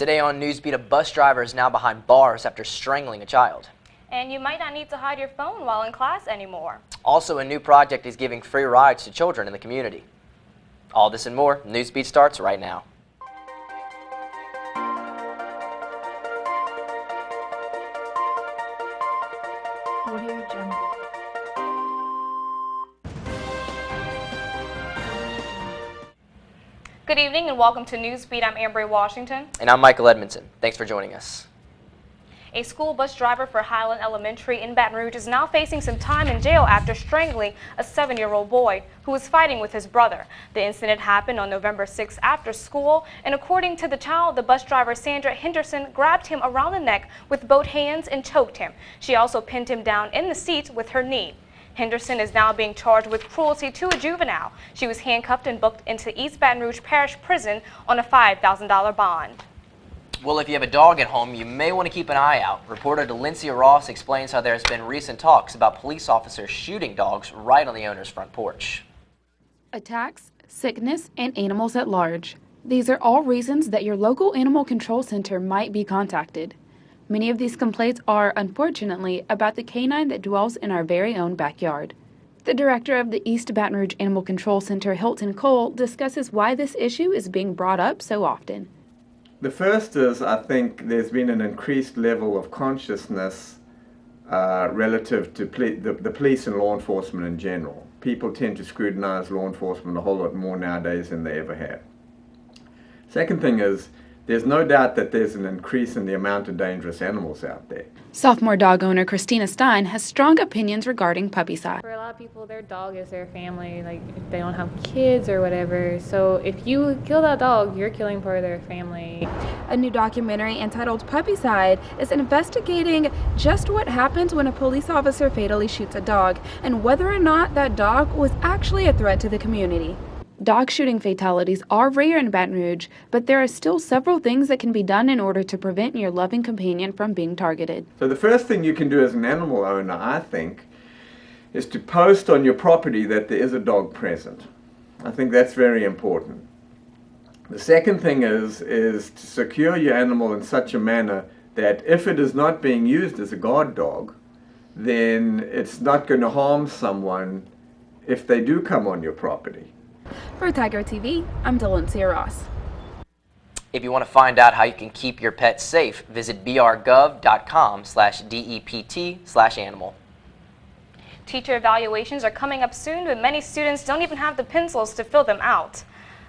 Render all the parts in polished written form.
Today on Newsbeat, a bus driver is now behind bars after strangling a child. And you might not need to hide your phone while in class anymore. Also, a new project is giving free rides to children in the community. All this and more, Newsbeat starts right now. Good evening and welcome to Newsbeat. I'm Amber Washington. And I'm Michael Edmondson. Thanks for joining us. A school bus driver for Highland Elementary in Baton Rouge is now facing some time in jail after strangling a 7-year-old boy who was fighting with his brother. The incident happened on November 6th after school, and according to the child, the bus driver Sandra Henderson grabbed him around the neck with both hands and choked him. She also pinned him down in the seat with her knee. Henderson is now being charged with cruelty to a juvenile. She was handcuffed and booked into East Baton Rouge Parish Prison on a $5,000 bond. Well, if you have a dog at home, you may want to keep an eye out. Reporter Delencia Ross explains how there's been recent talks about police officers shooting dogs right on the owner's front porch. Attacks, sickness, and animals at large. These are all reasons that your local animal control center might be contacted. Many of these complaints are, unfortunately, about the canine that dwells in our very own backyard. The director of the East Baton Rouge Animal Control Center, Hilton Cole, discusses why this issue is being brought up so often. The first is, I think there's been an increased level of consciousness relative to the police and law enforcement in general. People tend to scrutinize law enforcement a whole lot more nowadays than they ever have. Second thing is, there's no doubt that there's an increase in the amount of dangerous animals out there. Sophomore dog owner Christina Stein has strong opinions regarding puppycide. For a lot of people, their dog is their family, like if they don't have kids or whatever. So if you kill that dog, you're killing part of their family. A new documentary entitled Puppycide is investigating just what happens when a police officer fatally shoots a dog and whether or not that dog was actually a threat to the community. Dog shooting fatalities are rare in Baton Rouge, but there are still several things that can be done in order to prevent your loving companion from being targeted. So the first thing you can do as an animal owner, I think, is to post on your property that there is a dog present. I think that's very important. The second thing is to secure your animal in such a manner that if it is not being used as a guard dog, then it's not going to harm someone if they do come on your property. For Tiger TV, I'm Delencia Ross. If you want to find out how you can keep your pets safe, visit brgov.com/DEPT/animal. Teacher evaluations are coming up soon, but many students don't even have the pencils to fill them out.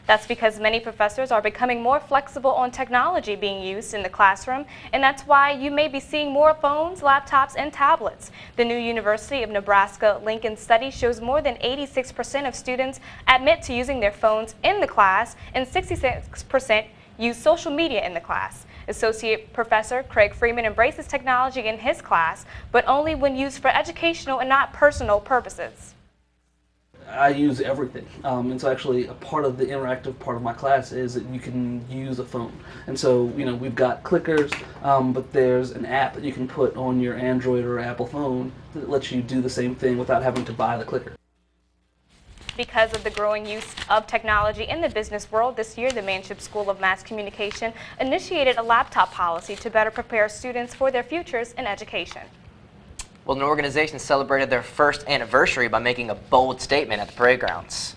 That's because many professors are becoming more flexible on technology being used in the classroom, and that's why you may be seeing more phones, laptops, and tablets. The new University of Nebraska-Lincoln study shows more than 86% of students admit to using their phones in the class, and 66% use social media in the class. Associate Professor Craig Freeman embraces technology in his class, but only when used for educational and not personal purposes. I use everything, and so actually a part of the interactive part of my class is that you can use a phone. And so, we've got clickers, but there's an app that you can put on your Android or Apple phone that lets you do the same thing without having to buy the clicker. Because of the growing use of technology in the business world, this year the Manship School of Mass Communication initiated a laptop policy to better prepare students for their futures in education. Well, an organization celebrated their first anniversary by making a bold statement at the playgrounds.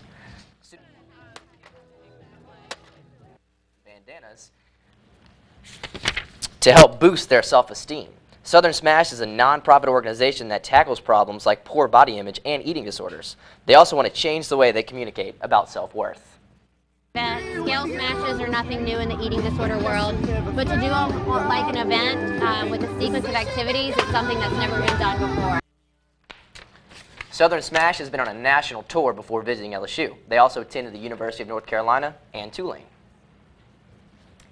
Bandanas to help boost their self-esteem. Southern Smash is a non-profit organization that tackles problems like poor body image and eating disorders. They also want to change the way they communicate about self-worth. That scale smashes are nothing new in the eating disorder world, but to do like an event with a sequence of activities is something that's never been done before. Southern Smash has been on a national tour before visiting LSU. They also attended the University of North Carolina and Tulane.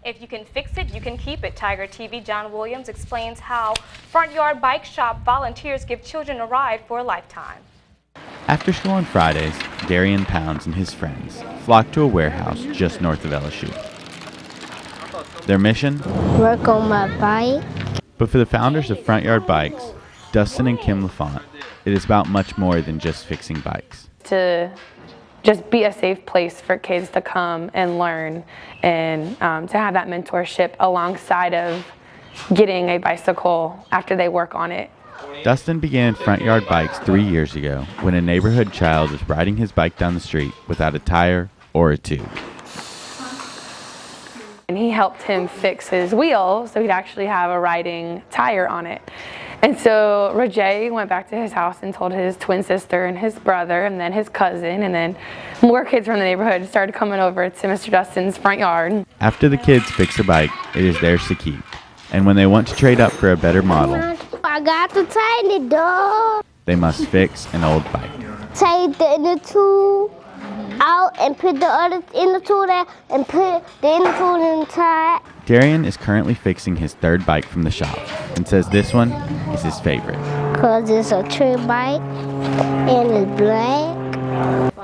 If you can fix it, you can keep it. Tiger TV John Williams explains how Front Yard Bike Shop volunteers give children a ride for a lifetime. After school on Fridays, Darian Pounds and his friends flock to a warehouse just north of LSU. Their mission? Work on my bike. But for the founders of Front Yard Bikes, Dustin and Kim LaFont, it is about much more than just fixing bikes. To just be a safe place for kids to come and learn, and to have that mentorship alongside of getting a bicycle after they work on it. Dustin began Front Yard Bikes 3 years ago when a neighborhood child was riding his bike down the street without a tire or a tube. And he helped him fix his wheel so he'd actually have a riding tire on it. And so Roger went back to his house and told his twin sister and his brother and then his cousin, and then more kids from the neighborhood started coming over to Mr. Dustin's front yard. After the kids fix a bike, it is theirs to keep. And when they want to trade up for a better model, I got to tighten it up. they must fix an old bike. Take the inner tool out and put the other inner tool there and put the inner tool inside. Darian is currently fixing his third bike from the shop and says this one is his favorite. Because it's a tree bike and it's black.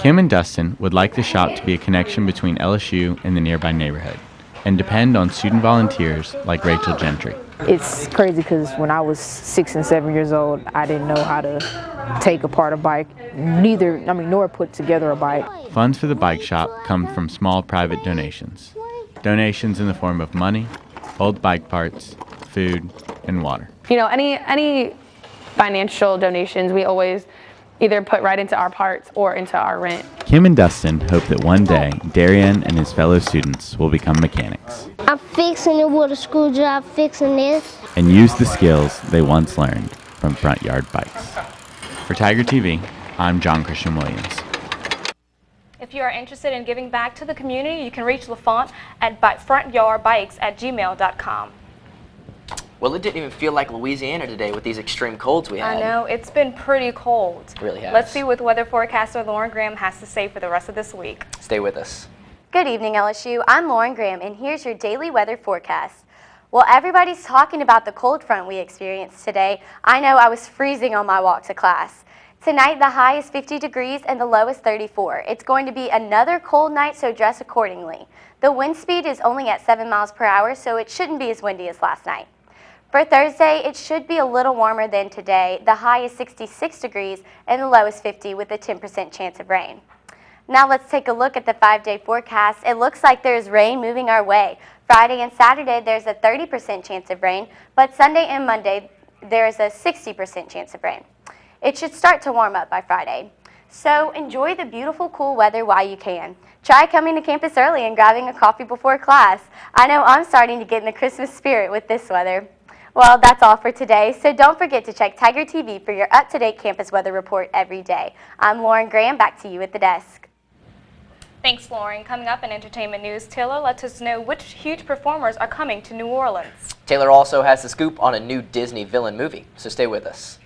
Kim and Dustin would like the shop to be a connection between LSU and the nearby neighborhood and depend on student volunteers like Rachel Gentry. It's crazy because when I was 6 and 7 years old, I didn't know how to take apart a bike, nor put together a bike. Funds for the bike shop come from small private donations. Donations in the form of money, old bike parts, food, and water. You know, any financial donations we always either put right into our parts or into our rent. Kim and Dustin hope that one day Darian and his fellow students will become mechanics I'm fixing it with a screwdriver, fixing this. and use the skills they once learned from Front Yard Bikes. For Tiger TV, I'm John Christian Williams. If you are interested in giving back to the community, you can reach LaFont at frontyardbikes@gmail.com. Well, it didn't even feel like Louisiana today with these extreme colds we had. I know, it's been pretty cold. It really has. Let's see what weather forecaster Lauren Graham has to say for the rest of this week. Stay with us. Good evening, LSU. I'm Lauren Graham, and here's your daily weather forecast. Well, everybody's talking about the cold front we experienced today. I know I was freezing on my walk to class. Tonight, the high is 50 degrees and the low is 34. It's going to be another cold night, so dress accordingly. The wind speed is only at 7 miles per hour, so it shouldn't be as windy as last night. For Thursday, it should be a little warmer than today. The high is 66 degrees and the low is 50 with a 10% chance of rain. Now let's take a look at the 5-day forecast. It looks like there's rain moving our way. Friday and Saturday, there's a 30% chance of rain, but Sunday and Monday, there is a 60% chance of rain. It should start to warm up by Friday. So enjoy the beautiful, cool weather while you can. Try coming to campus early and grabbing a coffee before class. I know I'm starting to get in the Christmas spirit with this weather. Well, that's all for today, so don't forget to check Tiger TV for your up-to-date campus weather report every day. I'm Lauren Graham, back to you at the desk. Thanks, Lauren. Coming up in entertainment news, Taylor lets us know which huge performers are coming to New Orleans. Taylor also has the scoop on a new Disney villain movie, so stay with us.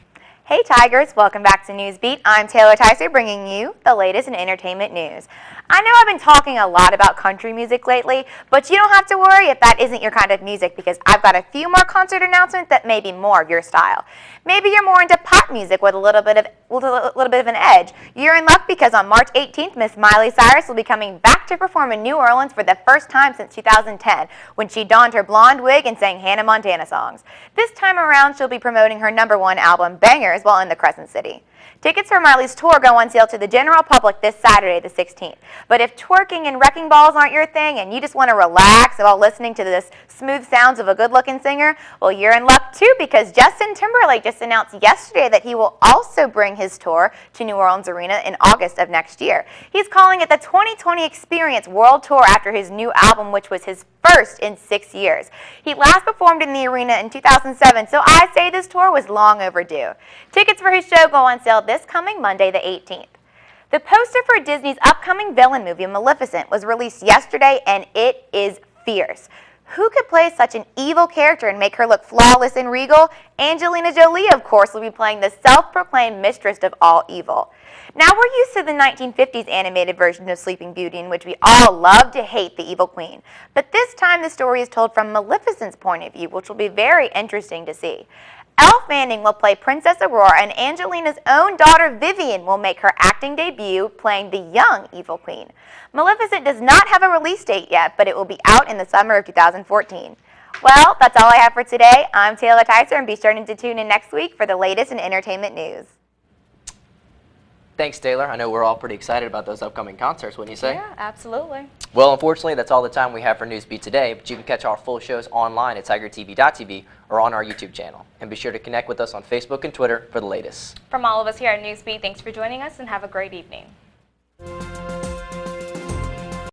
Hey Tigers, welcome back to Newsbeat. I'm Taylor Tyser bringing you the latest in entertainment news. I know I've been talking a lot about country music lately, but you don't have to worry if that isn't your kind of music because I've got a few more concert announcements that may be more of your style. Maybe you're more into pop music with a little bit of an edge. You're in luck because on March 18th, Miss Miley Cyrus will be coming back to perform in New Orleans for the first time since 2010 when she donned her blonde wig and sang Hannah Montana songs. This time around, she'll be promoting her #1 album, Bangers, while in the Crescent City. Tickets for Miley's tour go on sale to the general public this Saturday, the 16th. But if twerking and wrecking balls aren't your thing and you just want to relax while listening to the smooth sounds of a good-looking singer, well, you're in luck too because Justin Timberlake just announced yesterday that he will also bring his tour to New Orleans Arena in August of next year. He's calling it the 2020 Experience World Tour after his new album, which was his first in 6 years. He last performed in the arena in 2007, so I say this tour was long overdue. Tickets for his show go on sale this coming Monday, the 18th. The poster for Disney's upcoming villain movie, Maleficent, was released yesterday, and it is fierce. Who could play such an evil character and make her look flawless and regal? Angelina Jolie, of course, will be playing the self-proclaimed mistress of all evil. Now, we're used to the 1950s animated version of Sleeping Beauty, in which we all love to hate the evil queen. But this time, the story is told from Maleficent's point of view, which will be very interesting to see. Elle Fanning will play Princess Aurora, and Angelina's own daughter Vivian will make her acting debut playing the young evil queen. Maleficent does not have a release date yet, but it will be out in the summer of 2014. Well, that's all I have for today. I'm Taylor Tyser, and be sure to tune in next week for the latest in entertainment news. Thanks, Taylor. I know we're all pretty excited about those upcoming concerts, wouldn't you say? Yeah, absolutely. Well, unfortunately, that's all the time we have for Newsbeat today, but you can catch our full shows online at tigertv.tv or on our YouTube channel. And be sure to connect with us on Facebook and Twitter for the latest. From all of us here at Newsbeat, thanks for joining us and have a great evening.